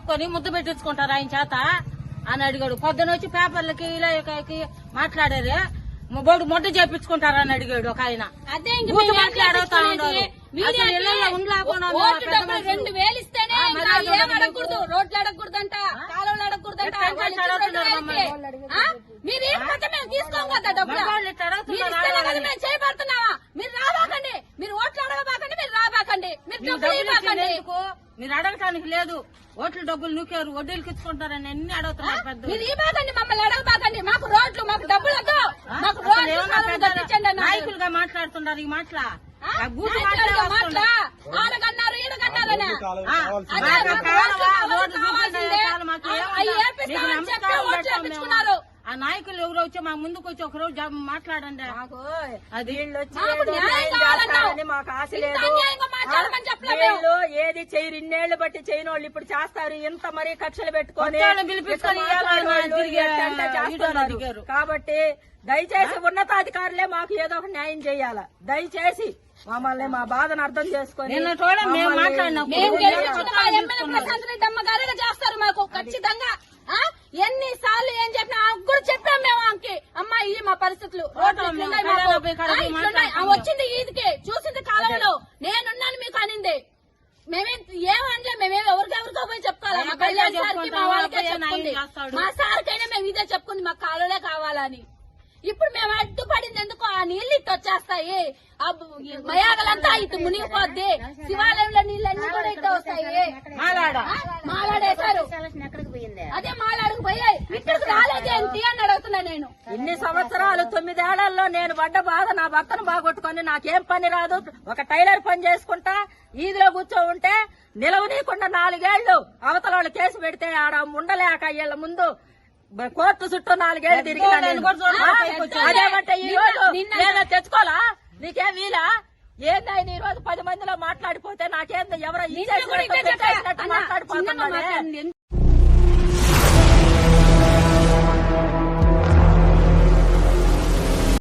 తీసుకొని ముద్దు పెట్టించుకుంటారు ఆయన చేత అని అడిగాడు. పొద్దున వచ్చి పేపర్లకి ఇలా మాట్లాడారు, బోడు ముద్ద చేపించుకుంటారని అడిగాడు ఒక ఆయన. అదే మాట్లాడుతా ఉన్నారు. 2000 ఇస్తేనే ఏం అడగకూడదు, రోడ్లు అడగకూడదంట, కాలువలు అడగకూడదంట. మీరు ఏం కథ మేము తీసుకోం కదా డబ్బులు, మేము చేయబడుతున్నావా? మీరు రాబాకండి, మీరు ఓట్లు అడగబాకండి, మీరు రాబాకండి, మీరు డబ్బులు ఇవ్వకండి. మీరు అడగటానికి లేదు, ఓట్లు డబ్బులు నూకారు, వడ్డీలు ఇచ్చుకుంటారని అన్ని అడుగుతున్నారు. పెద్ద మీరు ఇవ్వకండి, మమ్మల్ని అడగబాకండి. మాకు రోడ్లు, మాకు డబ్బులు వద్దు, మాకు నాయకులుగా మాట్లాడుతున్నారు ఈ మాటల ఆడగన్నారు ఈడగన్నారని చెప్పించుకున్నారు. ఆ నాయకులు ఎవరు వచ్చి మా ముందుకు వచ్చి ఒక రోజు మాట్లాడండి. అది మాకు ఆశ లేదు, ఏది చేయరు, ఇన్నేళ్లు బట్టి చేయని వాళ్ళు ఇప్పుడు చేస్తారు. ఇంత మరీ కక్షలు పెట్టుకొని కాబట్టి దయచేసి ఉన్నతాధికారులే మాకు ఏదో ఒక న్యాయం చేయాలా. దయచేసి మమ్మల్ని మా బాధను అర్థం చేసుకొని చేస్తారు మాకు ఖచ్చితంగా. ఎన్నిసార్లు ఏం చెప్పినా కూడా చెప్పాం మేము ఆమెకి, అమ్మా ఇది మా పరిస్థితులు, వచ్చింది ఈదికి చూసింది కాలంలో నేనున్నాను మీకు అనింది. మేమేం ఏమనలే, మేమేం ఎవరికెవరికో పోయి చెప్పుకోవాలి. మా కళ్యాణ్ సార్కి మా వాళ్ళకే చెప్పుకుంది, మా సార్కైనా మేము ఇదే చెప్పుకుంది మాకు కాలువలే కావాలని. ఇప్పుడు మేము అడ్డుపడింది ఎందుకు? ఆ నీళ్లు ఇటు వచ్చేస్తాయి, ఆ మయాగలంతా ఇటు మునిగిపోద్ది, శివాలయంలో నీళ్ళన్నీ కూడా ఇటు వస్తాయి. మాలాడేశారు, అదే మాలాడుకు పోయాయి, ఇక్కడికి రాలేదేంటి అని అడుగుతున్నా నేను. ఇన్ని సంవత్సరాలు 9 ఏళ్లలో నేను పడ్డ బాధ నా భర్తను బాగొట్టుకొని నాకేం పని రాదు, ఒక టైలర్ పని చేసుకుంటా ఈదిలో కూర్చో ఉంటే నిలవనీయకుండా 4 ఏళ్లు అవతల వాళ్ళు కేసు పెడితే ఆడ ఉండలేక వీళ్ళ ముందు కోర్టు చుట్టూ 4 ఏళ్లు తిరిగినా. అదేమంటే ఈ రోజు నేను తెచ్చుకోవాలా? నీకేం వీలా? ఏందాయన ఈ రోజు 10 మందిలో మాట్లాడిపోతే నాకేందో ఎవరో మాట్లాడిపోతున్నా.